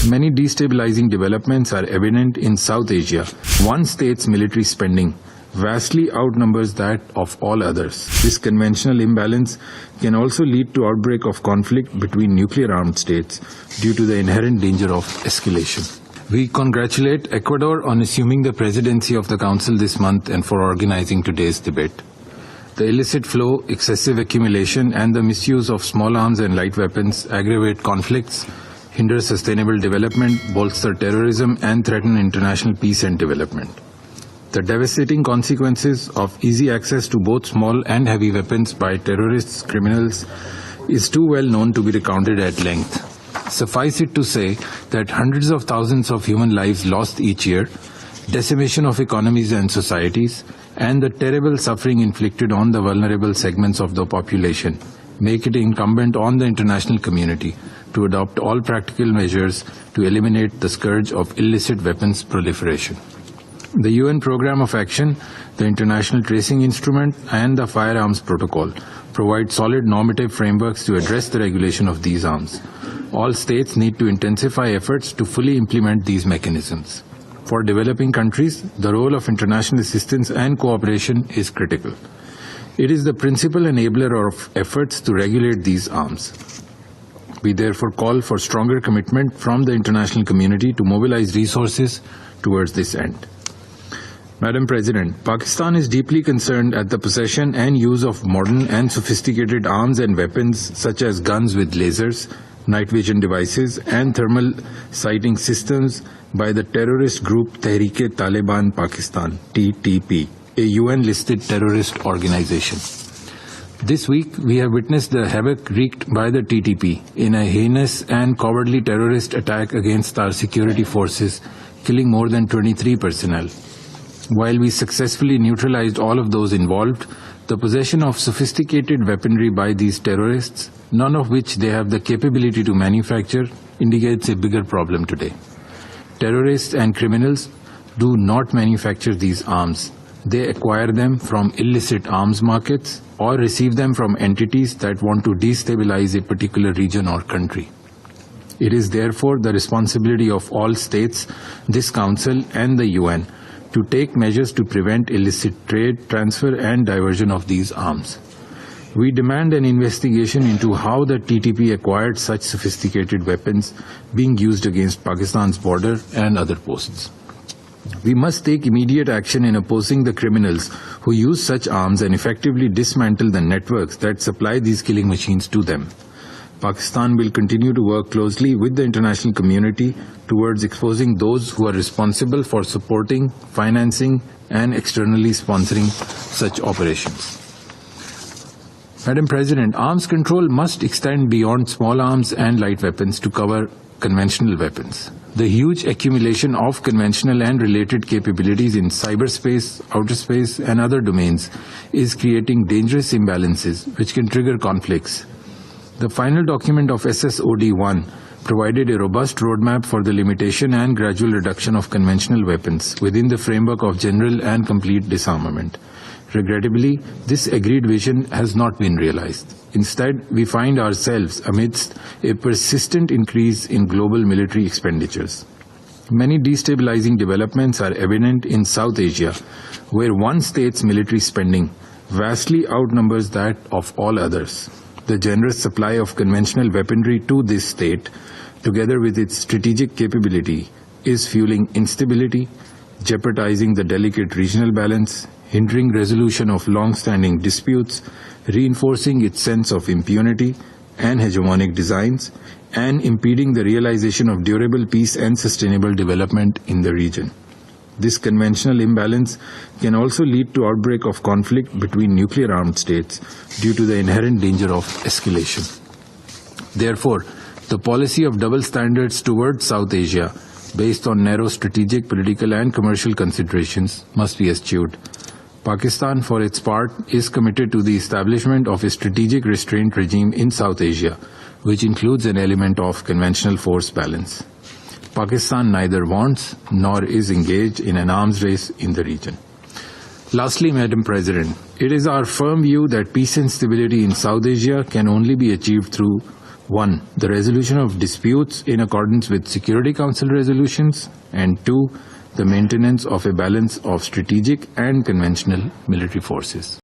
Many destabilizing developments are evident in South Asia. One state's military spending vastly outnumbers that of all others. This conventional imbalance can also lead to outbreak of conflict between nuclear-armed states due to the inherent danger of escalation. We congratulate Ecuador on assuming the presidency of the Council this month and for organizing today's debate. The illicit flow, excessive accumulation, and the misuse of small arms and light weapons aggravate conflicts, hinder sustainable development, bolster terrorism, and threaten international peace and development. The devastating consequences of easy access to both small and heavy weapons by terrorists, criminals, is too well known to be recounted at length. Suffice it to say that hundreds of thousands of human lives lost each year, decimation of economies and societies, and the terrible suffering inflicted on the vulnerable segments of the population make it incumbent on the international community to adopt all practical measures to eliminate the scourge of illicit weapons proliferation. The UN Programme of Action, the International Tracing Instrument, and the Firearms Protocol provide solid normative frameworks to address the regulation of these arms. All states need to intensify efforts to fully implement these mechanisms. For developing countries, the role of international assistance and cooperation is critical. It is the principal enabler of efforts to regulate these arms. We therefore call for stronger commitment from the international community to mobilize resources towards this end. Madam President, Pakistan is deeply concerned at the possession and use of modern and sophisticated arms and weapons such as guns with lasers, night vision devices, and thermal sighting systems by the terrorist group Tehreek-e-Taliban Pakistan, TTP, a UN-listed terrorist organization. This week, we have witnessed the havoc wreaked by the TTP in a heinous and cowardly terrorist attack against our security forces, killing more than 23 personnel. While we successfully neutralized all of those involved, the possession of sophisticated weaponry by these terrorists, none of which they have the capability to manufacture, indicates a bigger problem today. Terrorists and criminals do not manufacture these arms. They acquire them from illicit arms markets or receive them from entities that want to destabilize a particular region or country. It is therefore the responsibility of all states, this Council, and the UN to take measures to prevent illicit trade, transfer, and diversion of these arms. We demand an investigation into how the TTP acquired such sophisticated weapons being used against Pakistan's border and other posts. We must take immediate action in opposing the criminals who use such arms and effectively dismantle the networks that supply these killing machines to them. Pakistan will continue to work closely with the international community towards exposing those who are responsible for supporting, financing, and externally sponsoring such operations. Madam President, arms control must extend beyond small arms and light weapons to cover conventional weapons. The huge accumulation of conventional and related capabilities in cyberspace, outer space, and other domains is creating dangerous imbalances which can trigger conflicts. The final document of SSOD-1 provided a robust roadmap for the limitation and gradual reduction of conventional weapons within the framework of general and complete disarmament. Regrettably, this agreed vision has not been realized. Instead, we find ourselves amidst a persistent increase in global military expenditures. Many destabilizing developments are evident in South Asia, where one state's military spending vastly outnumbers that of all others. The generous supply of conventional weaponry to this state, together with its strategic capability, is fueling instability, jeopardizing the delicate regional balance, hindering resolution of long-standing disputes, reinforcing its sense of impunity and hegemonic designs, and impeding the realization of durable peace and sustainable development in the region. This conventional imbalance can also lead to outbreak of conflict between nuclear-armed states due to the inherent danger of escalation. Therefore, the policy of double standards towards South Asia, based on narrow strategic, political, and commercial considerations, must be eschewed. Pakistan, for its part, is committed to the establishment of a strategic restraint regime in South Asia, which includes an element of conventional force balance. Pakistan neither wants nor is engaged in an arms race in the region. Lastly, Madam President, it is our firm view that peace and stability in South Asia can only be achieved through 1. The resolution of disputes in accordance with Security Council resolutions, and 2. The maintenance of a balance of strategic and conventional military forces.